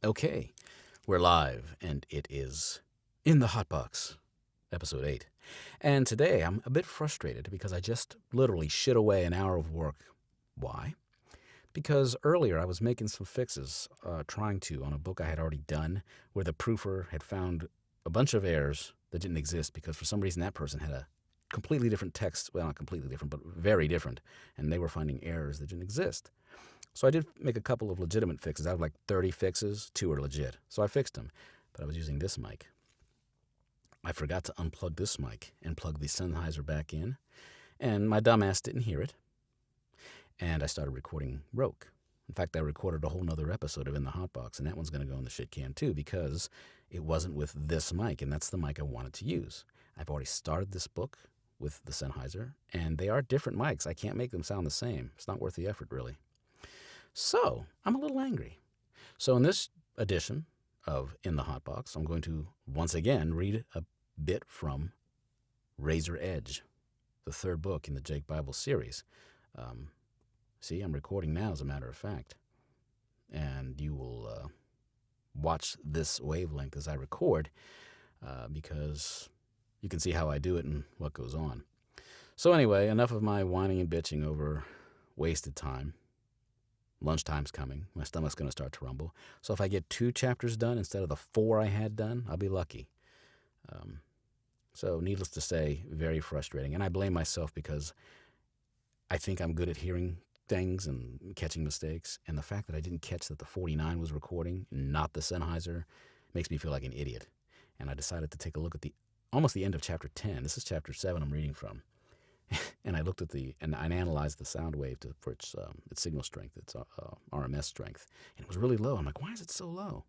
Okay, we're live, and it is In the Hot Box, episode 8. And today I'm a bit frustrated because I just literally shit away an hour of work. Why? Because earlier I was making some fixes, trying to, on a book I had already done, where the proofer had found a bunch of errors that didn't exist because for some reason that person had a completely different text. Well, not completely different, but very different. And they were finding errors that didn't exist. So I did make a couple of legitimate fixes. Out of like 30 fixes, 2 are legit. So I fixed them. But I was using this mic. I forgot to unplug this mic and plug the Sennheiser back in. And my dumbass didn't hear it. And I started recording Roak. In fact, I recorded a whole nother episode of In the Hotbox, and that one's going to go in the shit can too because it wasn't with this mic, and that's the mic I wanted to use. I've already started this book with the Sennheiser, and they are different mics. I can't make them sound the same. It's not worth the effort, really. So I'm a little angry. So in this edition of In the Hotbox, I'm going to once again read a bit from RAZER EDGE, the third book in the Jake Bible series. See, I'm recording now, as a matter of fact. And you will watch this wavelength as I record because you can see how I do it and what goes on. So anyway, enough of my whining and bitching over wasted time. Lunchtime's coming. My stomach's going to start to rumble. So if I get 2 chapters done instead of the 4 I had done, I'll be lucky. So needless to say, very frustrating. And I blame myself because I think I'm good at hearing things and catching mistakes. And the fact that I didn't catch that the 49 was recording, not the Sennheiser, makes me feel like an idiot. And I decided to take a look at almost the end of chapter 10. This is chapter 7 I'm reading from. And I looked at and I analyzed the sound wave for its signal strength, its RMS strength, and it was really low. I'm like, why is it so low?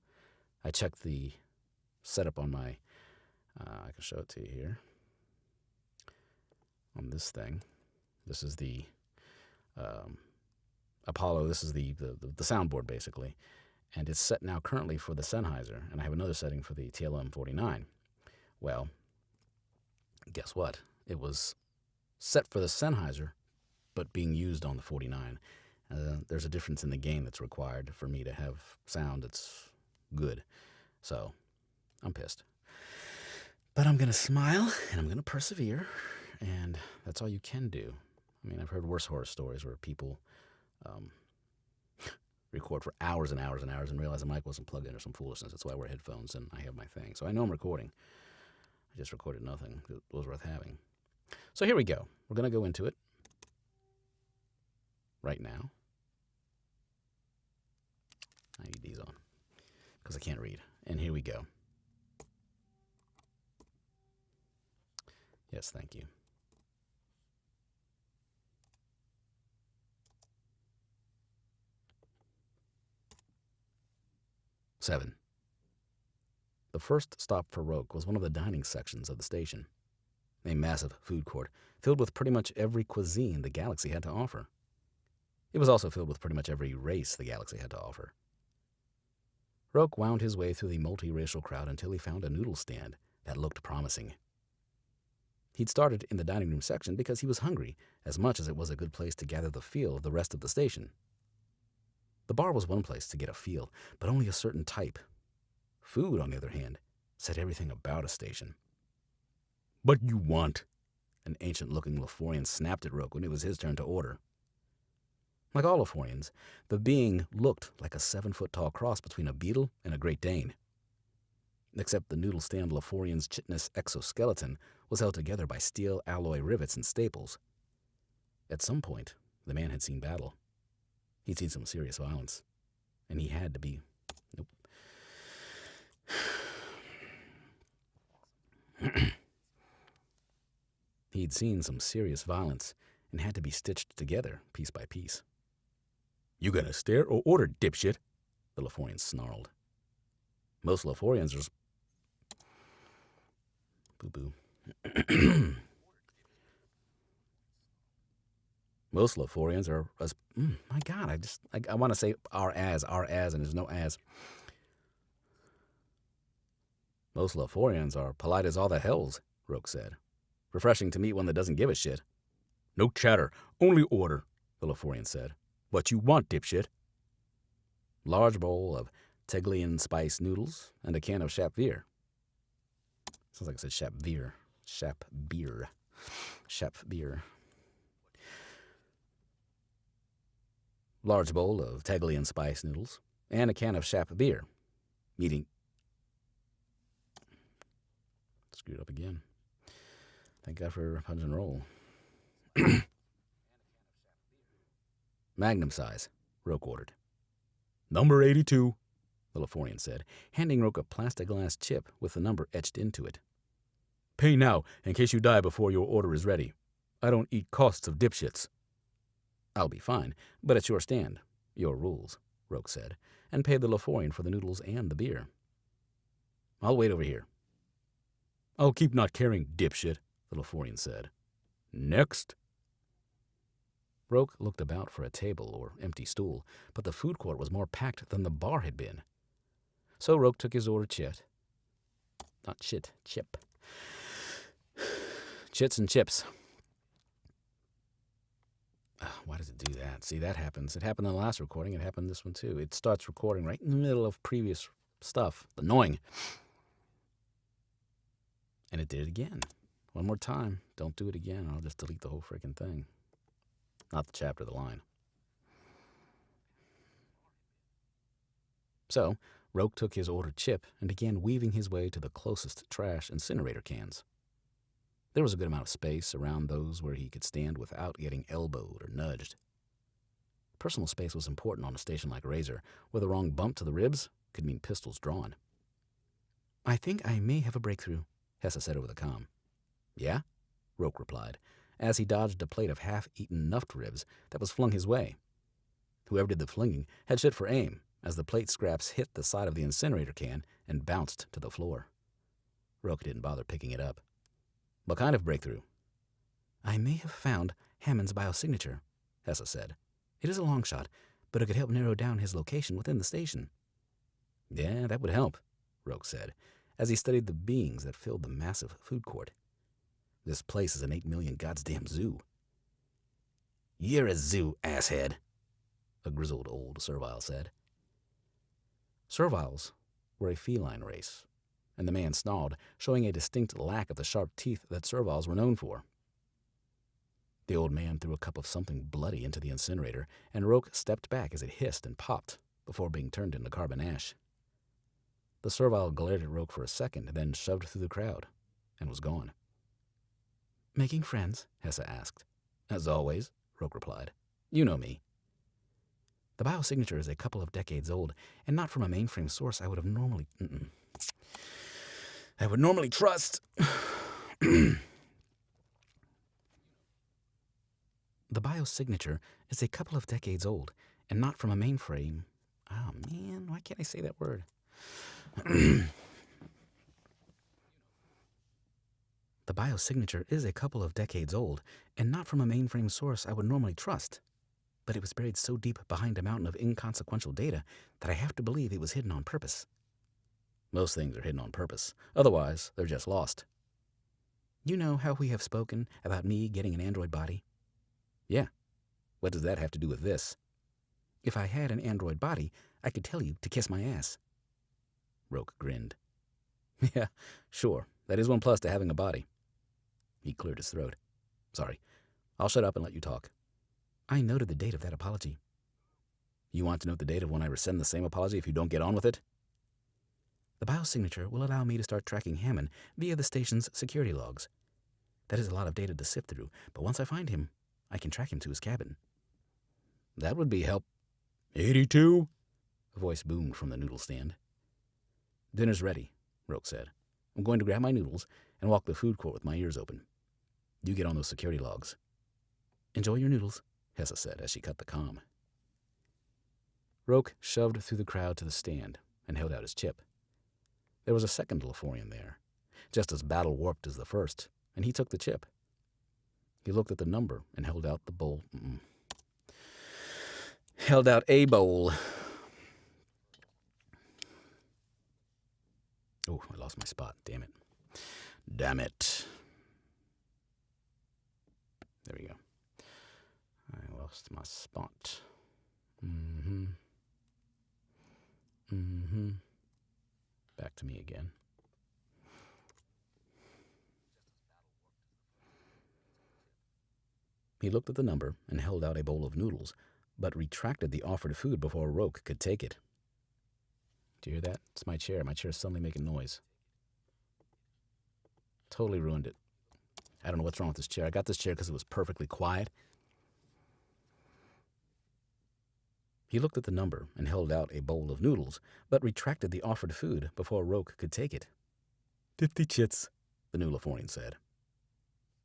I checked the setup on my, I can show it to you here, on this thing. This is the Apollo, this is the soundboard basically, and it's set now currently for the Sennheiser, and I have another setting for the TLM 49. Well, guess what? It was set for the Sennheiser, but being used on the 49. There's a difference in the gain that's required for me to have sound that's good. So I'm pissed. But I'm going to smile, and I'm going to persevere, and that's all you can do. I mean, I've heard worse horror stories where people record for hours and hours and hours and realize the mic wasn't plugged in or some foolishness. That's why I wear headphones and I have my thing. So I know I'm recording. I just recorded nothing that was worth having. So here we go. We're going to go into it right now. I need these on because I can't read. And here we go. Yes, thank you. Seven. The first stop for Roak was one of the dining sections of the station. A massive food court filled with pretty much every cuisine the galaxy had to offer. It was also filled with pretty much every race the galaxy had to offer. Roak wound his way through the multiracial crowd until he found a noodle stand that looked promising. He'd started in the dining room section because he was hungry as much as it was a good place to gather the feel of the rest of the station. The bar was one place to get a feel, but only a certain type. Food, on the other hand, said everything about a station. "What you want?" An ancient-looking Leforian snapped at Roak when it was his turn to order. Like all Leforians, the being looked like a 7-foot-tall cross between a beetle and a Great Dane. Except the noodle-stand Leforian's chitinous exoskeleton was held together by steel alloy rivets and staples. At some point, the man had seen battle. He'd seen some serious violence, and he had to be... Nope. He'd seen some serious violence and had to be stitched together piece by piece. "You gonna stare or order, dipshit?" the Leforian snarled. Most Leforians are... Boo-boo. Most Leforians are as... my God, I want to say are as, and there's no as. Most Leforians are polite as all the hells, Roak said. Refreshing to meet one that doesn't give a shit. "No chatter, only order," the Leforian said. "What you want, dipshit?" Large bowl of Teglian spice noodles, and a can of Shap beer. Sounds like I said Shap beer. Shap beer. Shap beer. Large bowl of Teglian spice noodles, and a can of Shap beer. Meeting. Screwed up again. Thank God for punch and roll. Magnum size, Roak ordered. Number 82, the Laforian said, handing Roak a plastic glass chip with the number etched into it. Pay now, in case you die before your order is ready. I don't eat costs of dipshits. I'll be fine, but it's your stand. Your rules, Roak said, and paid the Laforian for the noodles and the beer. I'll wait over here. I'll keep not caring, dipshit, the Laforian said. Next. Roak looked about for a table or empty stool, but the food court was more packed than the bar had been. So Roak took his order chip. Not shit, chip. Chits and chips. Why does it do that? See, that happens. It happened in the last recording. It happened in this one, too. It starts recording right in the middle of previous stuff. Annoying. And it did it again. One more time. Don't do it again. I'll just delete the whole freaking thing. Not the chapter, the line. So, Roak took his ordered chip and began weaving his way to the closest trash incinerator cans. There was a good amount of space around those where he could stand without getting elbowed or nudged. Personal space was important on a station like RAZER, where the wrong bump to the ribs could mean pistols drawn. I think I may have a breakthrough, Hessa said over the comm. Yeah? Roak replied, as he dodged a plate of half-eaten nuffed ribs that was flung his way. Whoever did the flinging had shit for aim, as the plate scraps hit the side of the incinerator can and bounced to the floor. Roak didn't bother picking it up. What kind of breakthrough? I may have found Hammond's biosignature, Hessa said. It is a long shot, but it could help narrow down his location within the station. Yeah, that would help, Roak said, as he studied the beings that filled the massive food court. This place is an 8 million goddamn zoo. You're a zoo, asshead, a grizzled old servile said. Serviles were a feline race, and the man snarled, showing a distinct lack of the sharp teeth that serviles were known for. The old man threw a cup of something bloody into the incinerator, and Roak stepped back as it hissed and popped before being turned into carbon ash. The servile glared at Roak for a second, then shoved through the crowd, and was gone. Making friends? Hessa asked. As always, Roak replied. You know me. The biosignature is a couple of decades old, and not from a mainframe source I would normally trust. The biosignature is a couple of decades old, and not from a mainframe. Oh, man, why can't I say that word? The biosignature is a couple of decades old, and not from a mainframe source I would normally trust. But it was buried so deep behind a mountain of inconsequential data that I have to believe it was hidden on purpose. Most things are hidden on purpose. Otherwise, they're just lost. You know how we have spoken about me getting an android body? Yeah. What does that have to do with this? If I had an android body, I could tell you to kiss my ass. Roak grinned. Yeah, sure. That is one plus to having a body. He cleared his throat. Sorry. I'll shut up and let you talk. I noted the date of that apology. You want to note the date of when I rescind the same apology if you don't get on with it? The biosignature will allow me to start tracking Hammond via the station's security logs. That is a lot of data to sift through, but once I find him, I can track him to his cabin. That would be help. 82? A voice boomed from the noodle stand. Dinner's ready, Roak said. I'm going to grab my noodles and walk the food court with my ears open. You get on those security logs. Enjoy your noodles, Hessa said as she cut the comm. Roak shoved through the crowd to the stand and held out his chip. There was a second Laforian there, just as battle-warped as the first, and he took the chip. He looked at the number and held out the bowl. Held out a bowl. Oh, I lost my spot. Damn it. Damn it. There we go. I lost my spot. Mm-hmm. Back to me again. He looked at the number and held out a bowl of noodles, but retracted the offered food before Roak could take it. Do you hear that? It's my chair. My chair's suddenly making noise. Totally ruined it. I don't know what's wrong with this chair. I got this chair because it was perfectly quiet. He looked at the number and held out a bowl of noodles, but retracted the offered food before Roak could take it. 50 chits, the new Laforian said.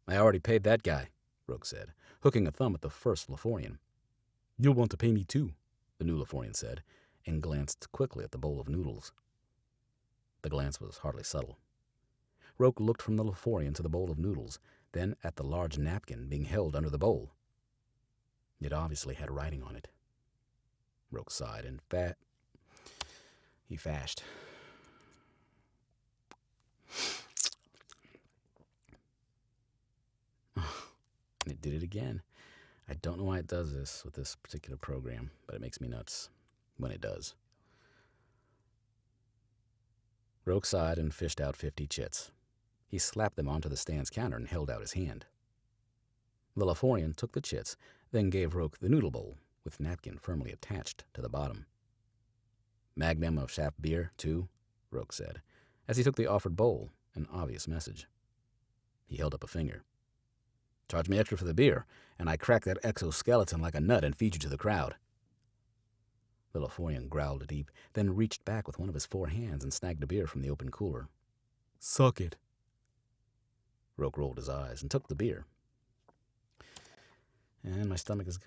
I already paid that guy, Roak said, hooking a thumb at the first Laforian. You'll want to pay me too, the new Laforian said, and glanced quickly at the bowl of noodles. The glance was hardly subtle. Roak looked from the Laforian to the bowl of noodles, then at the large napkin being held under the bowl. It obviously had writing on it. Roak sighed and he fashed. And it did it again. I don't know why it does this with this particular program, but it makes me nuts when it does. Roak sighed and fished out 50 chits. He slapped them onto the stand's counter and held out his hand. The Laforian took the chits, then gave Roak the noodle bowl, with napkin firmly attached to the bottom. Magnum of shaft beer, too, Roak said, as he took the offered bowl, an obvious message. He held up a finger. Charge me extra for the beer, and I crack that exoskeleton like a nut and feed you to the crowd. The Laforian growled deep, then reached back with one of his 4 hands and snagged a beer from the open cooler. Suck it. Roak rolled his eyes and took the beer. And my stomach is...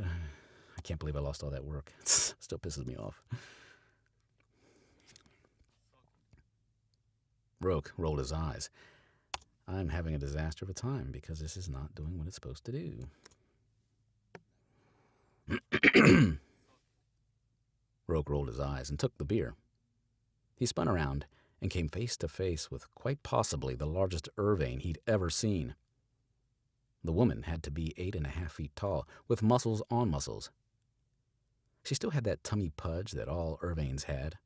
I can't believe I lost all that work. It still pisses me off. Roak rolled his eyes. I'm having a disaster of a time because this is not doing what it's supposed to do. Roak rolled his eyes and took the beer. He spun around and came face to face with quite possibly the largest Irvane he'd ever seen. The woman had to be 8.5 feet tall, with muscles on muscles. She still had that tummy pudge that all Irvanes had.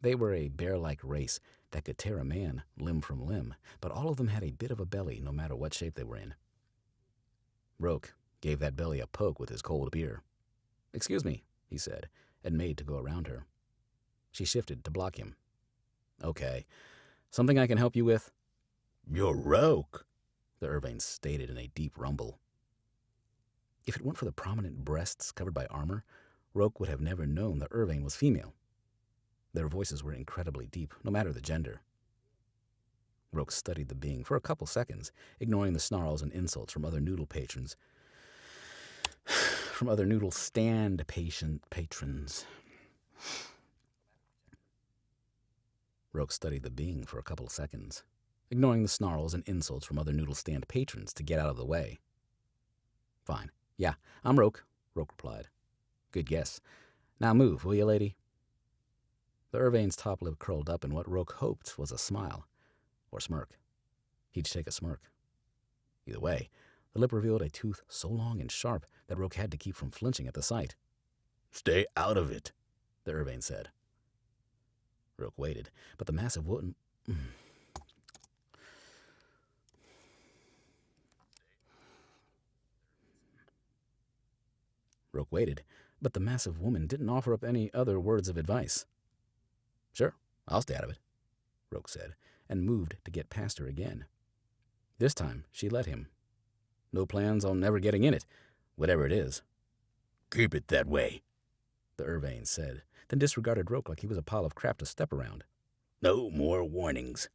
They were a bear-like race that could tear a man limb from limb, but all of them had a bit of a belly no matter what shape they were in. Roak gave that belly a poke with his cold beer. Excuse me, he said, and made to go around her. She shifted to block him. Okay, something I can help you with? You're Roak, the Irvane stated in a deep rumble. If it weren't for the prominent breasts covered by armor, Roak would have never known the Irvane was female. Their voices were incredibly deep, no matter the gender. Roak studied the being for a couple seconds, ignoring the snarls and insults from other noodle patrons. From other noodle stand patrons. Roak studied the being for a couple of seconds, ignoring the snarls and insults from other noodle stand patrons to get out of the way. Fine. Yeah, I'm Roak, Roak replied. Good guess. Now move, will you, lady? The Irvane's top lip curled up in what Roak hoped was a smile, or smirk. He'd take a smirk. Either way, the lip revealed a tooth so long and sharp that Roak had to keep from flinching at the sight. Stay out of it, the Irvane said. Roak waited, but the massive woman... Roak waited, but the massive woman didn't offer up any other words of advice. Sure, I'll stay out of it, Roak said, and moved to get past her again. This time, she let him. No plans on never getting in it, whatever it is. Keep it that way, the Irvane said, then disregarded Roak like he was a pile of crap to step around. No more warnings.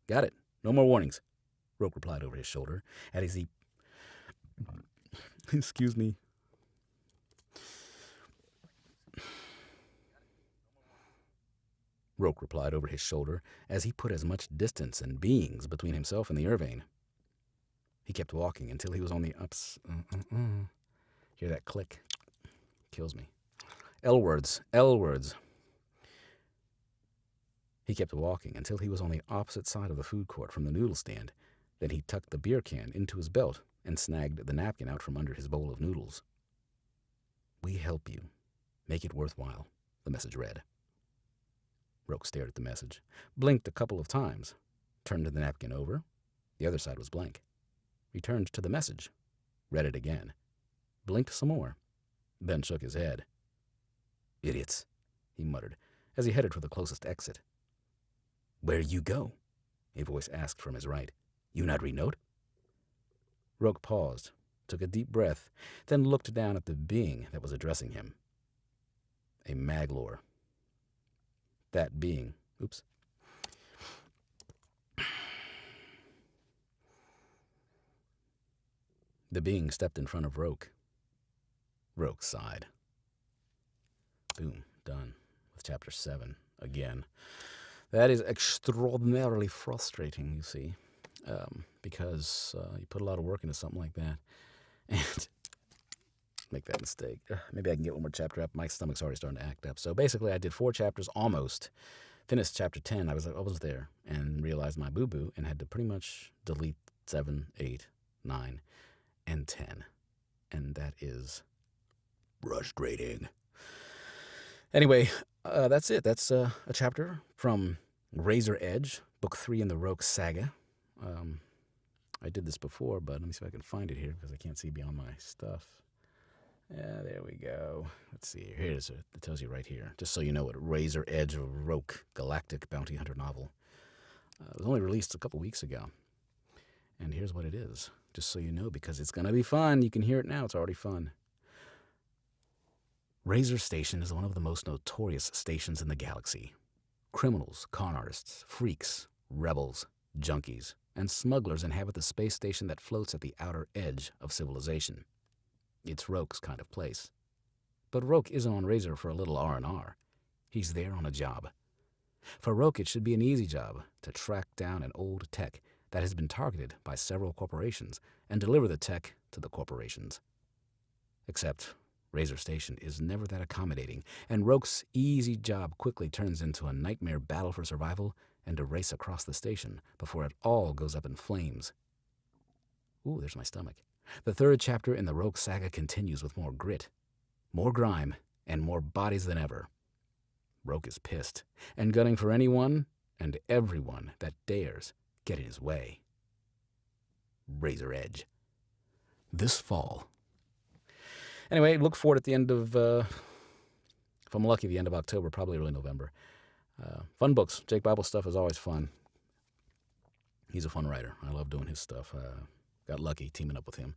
Got it. No more warnings, Roak replied over his shoulder, as he... Excuse me. Roak replied over his shoulder as he put as much distance and beings between himself and the Irvane. He kept walking until he was on the ups... Hear that click? Kills me. L words. He kept walking until he was on the opposite side of the food court from the noodle stand. Then he tucked the beer can into his belt and snagged the napkin out from under his bowl of noodles. We help you. Make it worthwhile, the message read. Roak stared at the message, blinked a couple of times, turned the napkin over. The other side was blank. Returned to the message, read it again, blinked some more, then shook his head. "Idiots," he muttered as he headed for the closest exit. "Where you go?" a voice asked from his right. "You not read note?" Roak paused, took a deep breath, then looked down at the being that was addressing him. A Maglor. That being, The being stepped in front of Roak. Roak sighed. Boom, done with chapter 7 again. That is extraordinarily frustrating, you see, because you put a lot of work into something like that and make that mistake. Maybe I can get one more chapter up. My stomach's already starting to act up. So basically, I did 4 chapters almost. Finished chapter 10. I was there and realized my boo-boo and had to pretty much delete 7, 8, 9, and 10. And that is frustrating. Anyway, that's it. That's a chapter from RAZER EDGE, Book 3 in the Roak saga. I did this before, but let me see if I can find it here because I can't see beyond my stuff. Yeah, there we go. Let's see. Here it is. It tells you right here. Just so you know what, RAZER EDGE Roak Galactic Bounty Hunter novel. It was only released a couple weeks ago. And here's what it is. Just so you know, because it's going to be fun. You can hear it now. It's already fun. RAZER Station is one of the most notorious stations in the galaxy. Criminals, con artists, freaks, rebels, junkies, and smugglers inhabit the space station that floats at the outer edge of civilization. It's Roak's kind of place. But Roak isn't on RAZER for a little R&R. He's there on a job. For Roak, it should be an easy job to track down an old tech that has been targeted by several corporations and deliver the tech to the corporations. Except RAZER Station is never that accommodating, and Roak's easy job quickly turns into a nightmare battle for survival and a race across the station before it all goes up in flames. Ooh, there's my stomach. The 3rd chapter in the Roak saga continues with more grit, more grime, and more bodies than ever. Roak is pissed and gunning for anyone and everyone that dares get in his way. RAZER EDGE. This fall. Anyway, look for it at the end of, if I'm lucky, the end of October, probably early November. Fun books. Jake Bible stuff is always fun. He's a fun writer. I love doing his stuff. Got lucky teaming up with him.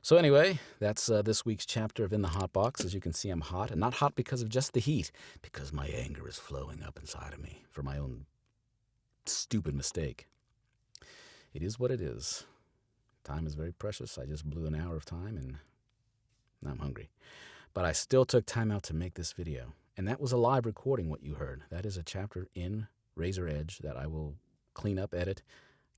So anyway, that's this week's chapter of In the Hot Box. As you can see, I'm hot. And not hot because of just the heat, because my anger is flowing up inside of me for my own stupid mistake. It is what it is. Time is very precious. I just blew an hour of time, and now I'm hungry. But I still took time out to make this video. And that was a live recording, what you heard. That is a chapter in RAZER EDGE that I will clean up, edit.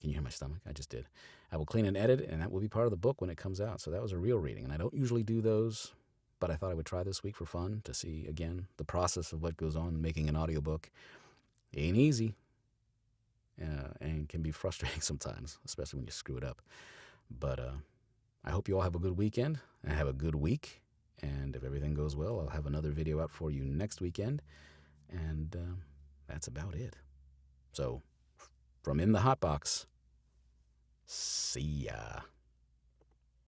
Can you hear my stomach? I just did. I will clean and edit, and that will be part of the book when it comes out. So that was a real reading. And I don't usually do those, but I thought I would try this week for fun to see, again, the process of what goes on making an audiobook. Ain't easy. And can be frustrating sometimes, especially when you screw it up. But I hope you all have a good weekend and have a good week. And if everything goes well, I'll have another video out for you next weekend. And that's about it. So, from In the Hot Box, see ya.